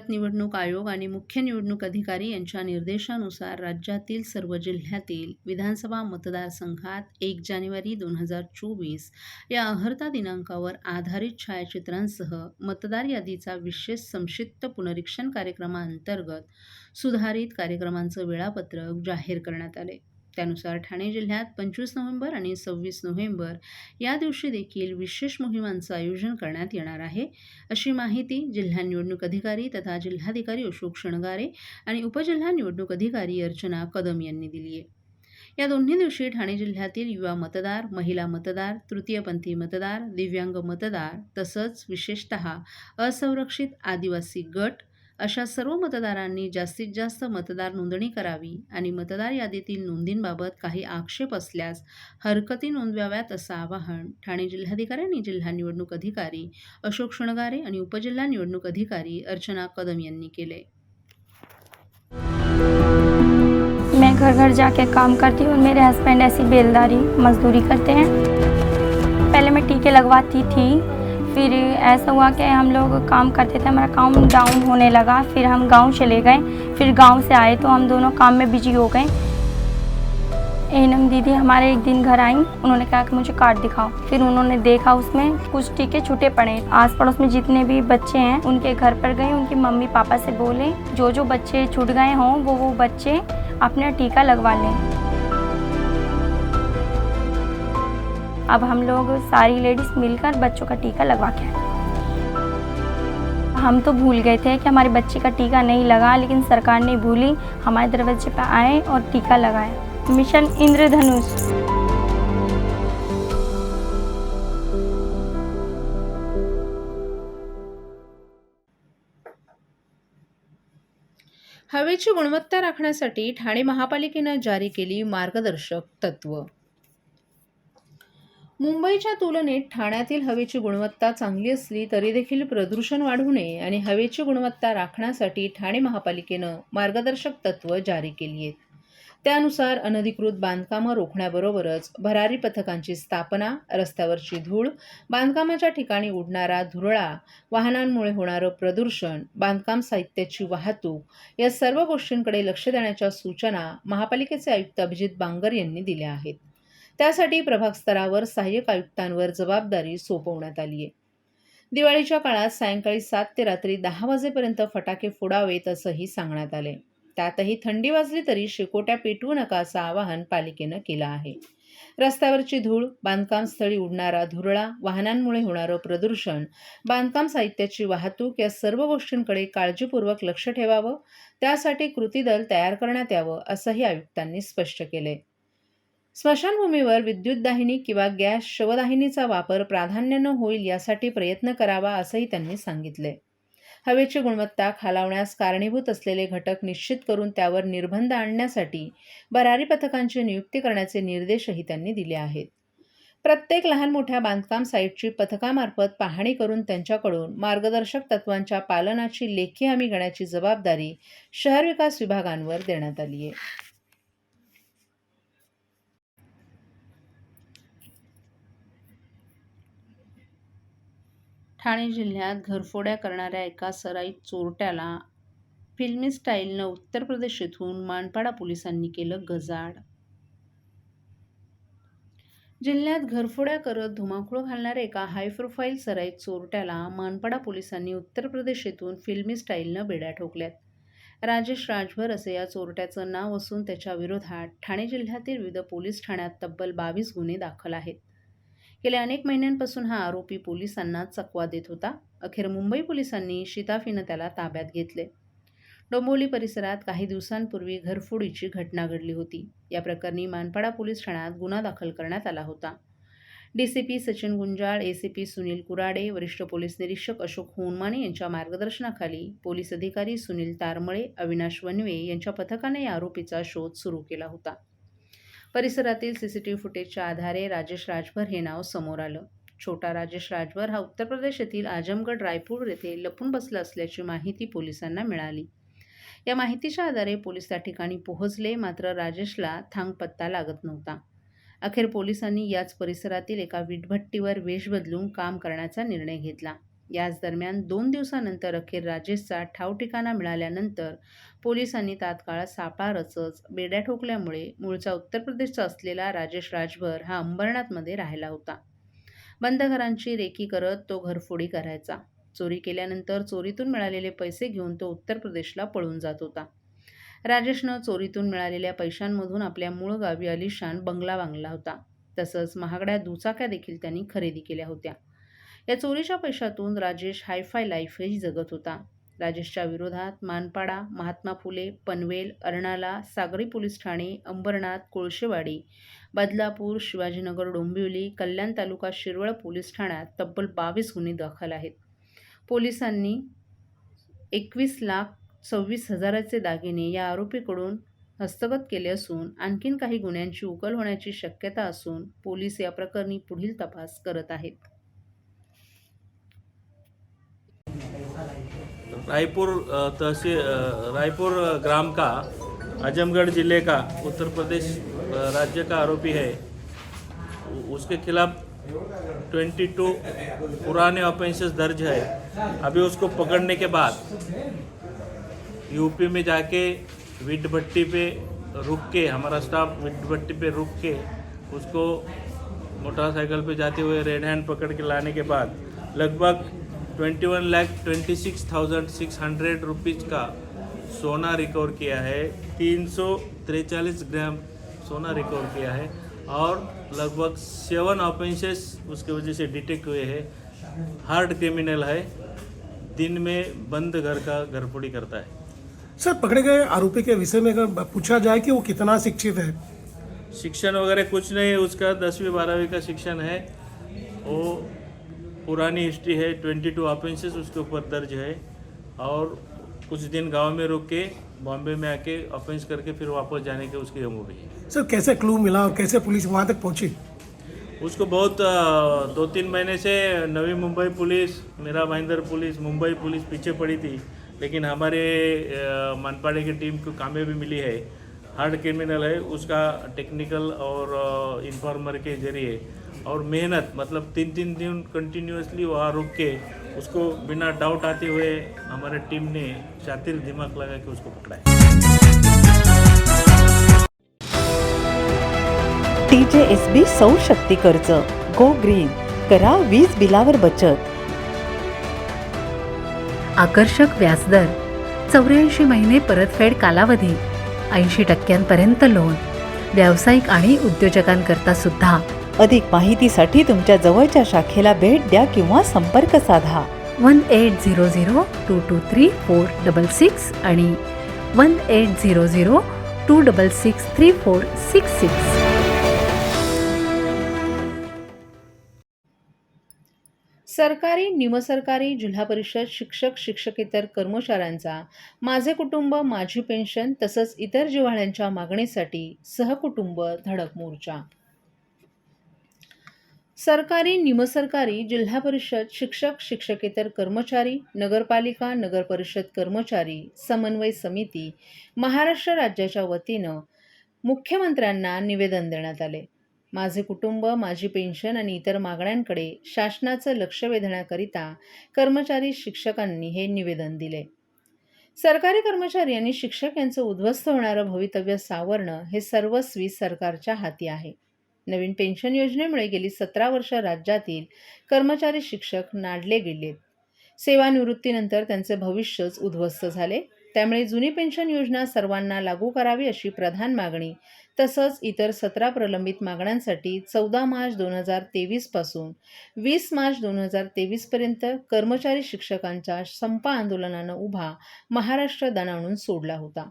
भारत निवडणूक आयोग आणि मुख्य निवडणूक अधिकारी यांच्या निर्देशानुसार राज्यातील सर्व जिल्ह्यातील विधानसभा मतदारसंघात 1 जानेवारी 2024 या अर्हता दिनांकावर आधारित छायाचित्रांसह मतदार यादीचा विशेष संक्षिप्त पुनरीक्षण कार्यक्रमाअंतर्गत सुधारित कार्यक्रमांचं वेळापत्रक जाहीर करण्यात आले. त्यानुसार ठाणे जिल्ह्यात 25 नोव्हेंबर आणि 26 नोव्हेंबर या दिवशी देखील विशेष मोहिमांचं आयोजन करण्यात येणार आहे, अशी माहिती जिल्हा निवडणूक अधिकारी तथा जिल्हाधिकारी अशोक शृंगारे आणि उपजिल्हा निवडणूक अधिकारी अर्चना कदम यांनी दिली आहे. या दोन्ही दिवशी ठाणे जिल्ह्यातील युवा मतदार, महिला मतदार, तृतीयपंथी मतदार, दिव्यांग मतदार तसंच विशेषतः असंरक्षित आदिवासी गट अशा सर्व मतदारांनी जास्तीत जास्त मतदार नोंदणी करावी आणि मतदार यादीतील नोंदींबाबत काही आक्षेप असल्यास हरकती नोंदवाव्यात असं आवाहन ठाणे जिल्हाधिकारी आणि जिल्हा निवडणूक अधिकारी अशोक शृंगारे आणि उपजिल्हा निवडणूक अधिकारी अर्चना कदम यांनी केले. मैं घर घर जाके काम करती हूँ। मेरे हस्बैंड ऐसी बेलदारी मजदूरी करते हैं। पहले मैं टीके लगवाती थी, फिर ऐसा हुआ कि हम लोग काम करते थे, हमारा काम डाउन होने लगा, फिर हम गांव चले गए। फिर गांव से आए तो हम दोनों काम में बिजी हो गए। एनम दीदी हमारे एक दिन घर आई, उन्होंने कहा कि मुझे कार्ड दिखाओ। फिर उन्होंने देखा उसमें कुछ टीके छूटे पड़े। आस पड़ोस में जितने भी बच्चे हैं उनके घर पर गए, उनके मम्मी पापा से बोले जो जो बच्चे छूट गए हों वो बच्चे अपना टीका लगवा लें। अब हम लोग सारी लेडीज मिलकर बच्चों का टीका लगवा के आए। हम तो भूल गए थे कि हमारी बच्ची का टीका नहीं लगा, लेकिन सरकार ने भूली, हमारे दरवाजे पर आए और टीका लगाया। मिशन इंद्रधनुष। हवेची गुणवत्ता राखण्यासाठी ठाणे महापालिकेनं जारी केली मार्गदर्शक तत्त्व. मुंबईच्या तुलनेत ठाण्यातील हवेची गुणवत्ता चांगली असली तरी देखील प्रदूषण वाढू नये आणि हवेची गुणवत्ता राखण्यासाठी ठाणे महापालिकेनं मार्गदर्शक तत्त्व जारी केली आहेत. त्यानुसार अनधिकृत बांधकामं रोखण्याबरोबरच भरारी पथकांची स्थापना, रस्त्यावरची धूळ, बांधकामाच्या ठिकाणी उडणारा धुरळा, वाहनांमुळे होणारं प्रदूषण, बांधकाम साहित्याची वाहतूक या सर्व गोष्टींकडे लक्ष देण्याच्या सूचना महापालिकेचे आयुक्त अभिजित बांगर यांनी दिल्या आहेत. त्यासाठी प्रभाग स्तरावर सहाय्यक आयुक्तांवर जबाबदारी सोपवण्यात आली आहे. दिवाळीच्या काळात सायंकाळी 7 ते रात्री 10 वाजेपर्यंत फटाके फोडावेत असंही सांगण्यात आले. त्यातही थंडी वाजली तरी शेकोट्या पेटवू नका असं आवाहन पालिकेनं केलं आहे. रस्त्यावरची धूळ, बांधकाम स्थळी उडणारा धुरळा, वाहनांमुळे होणारं प्रदूषण, बांधकाम साहित्याची वाहतूक या सर्व गोष्टींकडे काळजीपूर्वक लक्ष ठेवावं, त्यासाठी कृती दल तयार करण्यात यावं असंही आयुक्तांनी स्पष्ट केलंय. स्मशानभूमीवर विद्युतदाहिनी किंवा गॅस शवदाहिनीचा वापर प्राधान्यानं होईल यासाठी प्रयत्न करावा असंही त्यांनी सांगितले. हवेची गुणवत्ता खालावण्यास कारणीभूत असलेले घटक निश्चित करून त्यावर निर्बंध आणण्यासाठी भरारी पथकांची नियुक्ती करण्याचे निर्देशही त्यांनी दिले आहेत. प्रत्येक लहान मोठ्या बांधकाम साईटची पथकामार्फत पाहणी करून त्यांच्याकडून मार्गदर्शक तत्त्वांच्या पालनाची लेखी हमी घेण्याची जबाबदारी शहर विकास विभागांवर देण्यात आली आहे. ठाणे जिल्ह्यात घरफोड्या करणाऱ्या एका सराईत चोरट्याला फिल्मी स्टाईलनं उत्तर प्रदेश येथून मानपाडा पोलिसांनी केलं गजाआड. जिल्ह्यात घरफोड्या करत धुमाकूळ घालणाऱ्या एका हाय प्रोफाईल सराईत चोरट्याला मानपाडा पोलिसांनी उत्तर प्रदेश येथून फिल्मी स्टाईलनं बेड्या ठोकल्यात. राजेश राजभर असे या चोरट्याचं नाव असून त्याच्या विरोधात ठाणे जिल्ह्यातील विविध पोलीस ठाण्यात तब्बल 22 गुन्हे दाखल आहेत. गेल्या अनेक महिन्यांपासून हा आरोपी पोलिसांना चकवा देत होता. अखेर मुंबई पोलिसांनी शिताफीनं त्याला ताब्यात घेतले. डोंबिवली परिसरात काही दिवसांपूर्वी घरफोडीची घटना घडली होती. या प्रकरणी मानपाडा पोलीस ठाण्यात गुन्हा दाखल करण्यात आला होता. डीसीपी सचिन गुंजाळ, एसीपी सुनील कुराडे, वरिष्ठ पोलीस निरीक्षक अशोक होनमाने यांच्या मार्गदर्शनाखाली पोलीस अधिकारी सुनील तारमळे, अविनाश वनवे यांच्या पथकाने या आरोपीचा शोध सुरू केला होता. परिसरातील सीसीटीव्ही फुटेजच्या आधारे राजेश राजभर हे नाव समोर आलं. छोटा राजेश राजभर हा उत्तर प्रदेश येथील आजमगड रायपूर येथे लपून बसला असल्याची माहिती पोलिसांना मिळाली. या माहितीच्या आधारे पोलीस त्या ठिकाणी पोहोचले, मात्र राजेशला थांगपत्ता लागत नव्हता. अखेर पोलिसांनी याच परिसरातील एका वीटभट्टीवर वेश बदलून काम करण्याचा निर्णय घेतला. याच दरम्यान 2 दिवसानंतर अखेर राजेशचा ठाव ठिकाणा मिळाल्यानंतर पोलिसांनी तात्काळ सापळा रचत बेड्या ठोकल्यामुळे मूळचा उत्तर प्रदेशचा असलेला राजेश राजभर हा अंबरनाथमध्ये राहिला होता. बंद घरांची रेकी करत तो घरफोडी करायचा. चोरी केल्यानंतर चोरीतून मिळालेले पैसे घेऊन तो उत्तर प्रदेशला पळून जात होता. राजेशनं चोरीतून मिळालेल्या पैशांमधून आपल्या मूळ गावी आलिशान बंगला बांधला होता. तसंच महागड्या दुचाक्या देखील त्यांनी खरेदी केल्या होत्या. या चोरीच्या पैशातून राजेश हायफाय लाईफही जगत होता. राजेशच्या विरोधात मानपाडा, महात्मा फुले, पनवेल, अर्नाळा, सागरी पोलीस ठाणे, अंबरनाथ, कोळशेवाडी, बदलापूर, शिवाजीनगर, डोंबिवली, कल्याण तालुका शिरवळ पोलीस ठाण्यात तब्बल 22 गुन्हे दाखल आहेत. पोलिसांनी 21,26,000चे दागिने या आरोपीकडून हस्तगत केले असून आणखीन काही गुन्ह्यांची उकल होण्याची शक्यता असून पोलीस या प्रकरणी पुढील तपास करत आहेत. रायपुर ग्राम का आजमगढ़ जिले का उत्तर प्रदेश राज्य का आरोपी है। उसके खिलाफ 22 पुराने ऑफेंसेस दर्ज है। अभी उसको पकड़ने के बाद यूपी में जाके विट भट्टी पे रुक के हमारा स्टाफ विट भट्टी पे रुक के उसको मोटरसाइकिल पे जाते हुए रेड हैंड पकड़ के लाने के बाद लगभग 21,26,600 रुपीज़ का सोना रिकवर किया है। 343 ग्राम सोना रिकवर किया है और लगभग 7 ऑफेंसेस उसके वजह से डिटेक्ट हुए हैं। हार्ड क्रिमिनल है, दिन में बंद घर का घरफोड़ी करता है। सर, पकड़े गए आरोपी के विषय में अगर पूछा जाए कि वो कितना शिक्षित है? शिक्षण वगैरह कुछ नहीं है, उसका 10वीं 12वीं का शिक्षण है। वो पुरानी हिस्ट्री है, 22 ऑफेंसेस उसके ऊपर दर्ज है और कुछ दिन गांव में रुक के बॉम्बे में आके ऑफेंस करके फिर वापस जाने के उसकी हो गई है। सर, कैसे क्लू मिला और कैसे पुलिस वहाँ तक पहुँची? उसको बहुत 2-3 महीने से Navi Mumbai police, Mira Bhayandar police, Mumbai police पीछे पड़ी थी, लेकिन हमारे मनपाड़े की टीम को कामयाबी मिली है। हार्ड क्रिमिनल है, उसका टेक्निकल और इन्फॉर्मर के जरिए और मेहनत मतलब 3-3 दिन कंटिन्यूसली वहाँ रुक के उसको बिना डाउट आते हुए हमारे टीम ने शातिर दिमाग लगा के उसको पकड़ा है। TJSB सौर शक्ती कर्ज गो ग्रीन, करा वीज बिलावर बचत. आकर्षक व्याजदर, 84 महिने परतफेड कालावधी, 80% लोन, व्यावसायिक आणि उद्योजकांकरता सुद्धा. अधिक माहितीसाठी तुमच्या जवळच्या शाखेला भेट द्या किंवा संपर्क साधा. 1800-223-466 आणि 1800-266-3466. सरकारी, निमसरकारी, जिल्हा परिषद, शिक्षक, शिक्षकेतर कर्मचाऱ्यांचा माझे कुटुंब माझी पेन्शन तसंच इतर जिव्हाळ्यांच्या मागणीसाठी सहकुटुंब धडक मोर्चा. सरकारी, निमसरकारी, जिल्हा परिषद, शिक्षक, शिक्षकेतर कर्मचारी, नगरपालिका, नगरपरिषद कर्मचारी समन्वय समिती महाराष्ट्र राज्याच्या वतीनं मुख्यमंत्र्यांना निवेदन देण्यात आले. माझे कुटुंब माझी पेन्शन आणि इतर मागण्यांकडे शासनाचं लक्ष वेधण्याकरिता कर्मचारी शिक्षकांनी हे निवेदन दिले. सरकारी कर्मचारी आणि शिक्षक यांचं उद्ध्वस्त होणारं भवितव्य सावरणं हे सर्वस्वी सरकारच्या हाती आहे. नवीन पेन्शन योजनेमुळे गेली 17 वर्ष राज्यातील कर्मचारी शिक्षक नाडले गेलेत. सेवानिवृत्तीनंतर त्यांचे भविष्यच उद्ध्वस्त झाले. त्यामुळे जुनी पेन्शन योजना सर्वांना लागू करावी अशी प्रधान मागणी तसंच इतर 17 प्रलंबित मागण्यांसाठी 14 मार्च 2023 पासून 20 मार्च 2023 पर्यंत कर्मचारी शिक्षकांच्या संप आंदोलनानं उभा महाराष्ट्र दणाणून सोडला होता.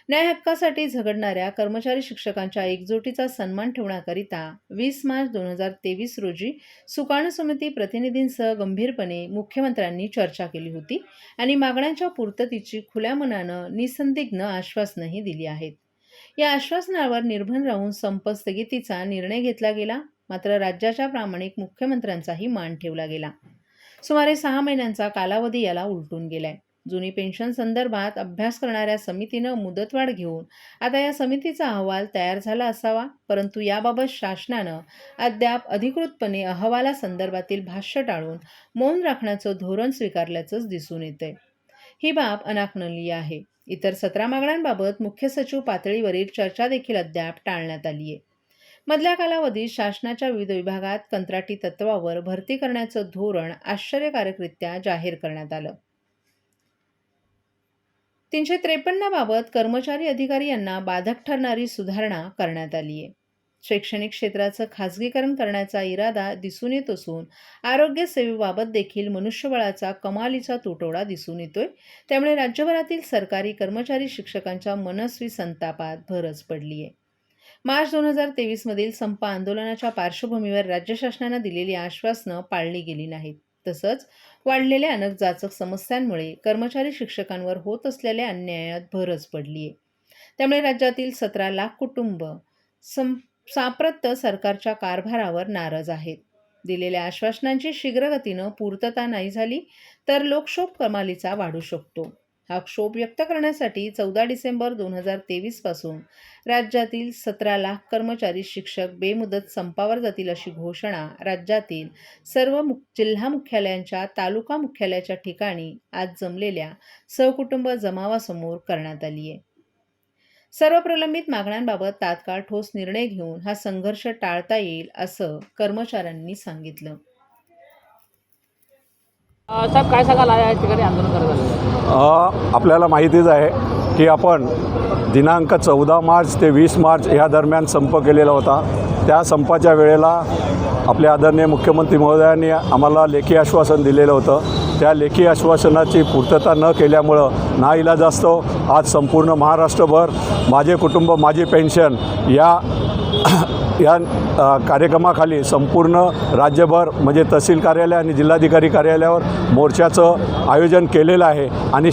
न्याय हक्कासाठी झगडणाऱ्या कर्मचारी शिक्षकांच्या एकजुटीचा सन्मान ठेवण्याकरिता 20 मार्च 2023 रोजी सुकाणू समिती प्रतिनिधींसह गंभीरपणे मुख्यमंत्र्यांनी चर्चा केली होती आणि मागण्यांच्या पूर्ततेची खुल्या मनानं निसंदिग्ध आश्वासनंही दिली आहेत. या आश्वासनावर निर्भर राहून संप स्थगितीचा निर्णय घेतला गेला. मात्र राज्याच्या प्रामाणिक मुख्यमंत्र्यांचाही मान ठेवला गेला. सुमारे 6 महिन्यांचा कालावधी याला उलटून गेलाय. जुनी पेन्शन संदर्भात अभ्यास करणाऱ्या समितीनं मुदतवाढ घेऊन आता या समितीचा अहवाल तयार झाला असावा, परंतु याबाबत शासनानं अद्याप अधिकृतपणे अहवालासंदर्भातील भाष्य टाळून मौन राखण्याचं धोरण स्वीकारल्याचंच दिसून येतंय. ही बाब अनाकलनीय आहे. इतर 17 मागण्यांबाबत मुख्य सचिव पातळीवरील चर्चा देखील अद्याप टाळण्यात आली आहे. मधल्या कालावधीत शासनाच्या विविध विभागात कंत्राटी तत्वावर भरती करण्याचं धोरण आश्चर्यकारकरित्या जाहीर करण्यात आलं. 353 बाबत कर्मचारी अधिकारी यांना बाधक ठरणारी सुधारणा करण्यात आली आहे. शैक्षणिक क्षेत्राचं खाजगीकरण करण्याचा इरादा दिसून येत असून आरोग्य सेवेबाबत देखील मनुष्यबळाचा कमालीचा तुटवडा दिसून येतोय. त्यामुळे राज्यभरातील सरकारी कर्मचारी शिक्षकांच्या मनस्वी संतापात भरच पडली आहे. मार्च 2023 मधील संप आंदोलनाच्या पार्श्वभूमीवर राज्य शासनानं दिलेली आश्वासनं पाळली गेली नाहीत. तसंच वाढलेल्या अनेक जाचक समस्यांमुळे कर्मचारी शिक्षकांवर होत असलेल्या अन्यायात भरच पडली आहे. त्यामुळे राज्यातील 17 लाख कुटुंब साप्रत्य सरकारच्या कारभारावर नाराज आहेत. दिलेल्या आश्वासनांची शीघ्रगतीनं पूर्तता नाही झाली तर लोकक्षोभ कमालीचा वाढू शकतो. हा क्षोभ व्यक्त करण्यासाठी 14 डिसेंबर 2023 पासून राज्यातील 17 लाख कर्मचारी शिक्षक बेमुदत संपावर जातील अशी घोषणा राज्यातील सर्व जिल्हा मुख्यालयांच्या तालुका मुख्यालयाच्या ठिकाणी आज जमलेल्या सहकुटुंब जमावासमोर करण्यात आली आहे. सर्व प्रलंबित मागण्यांबाबत तात्काळ ठोस निर्णय घेऊन हा संघर्ष टाळता येईल असं कर्मचाऱ्यांनी सांगितलं. साहेब काय सांगाल या ठिकाणी आंदोलन करत आपल्याला माहितीच आहे की आपण दिनांक 14 मार्च ते 20 मार्च या दरम्यान संप केलेला होता. त्या संपाच्या वेळेला आपले आदरणीय मुख्यमंत्री महोदयांनी आम्हाला लेखी आश्वासन दिलेलं होतं. त्या लेखी आश्वासनाची पूर्तता न केल्यामुळं नाईलाजास्तव आज संपूर्ण महाराष्ट्रभर माझे कुटुंब माझी पेन्शन या कार्यक्रमाखाली संपूर्ण राज्यभर म्हणजे तहसील कार्यालय आणि जिल्हाधिकारी कार्यालयावर मोर्चाचं आयोजन केलेलं आहे आणि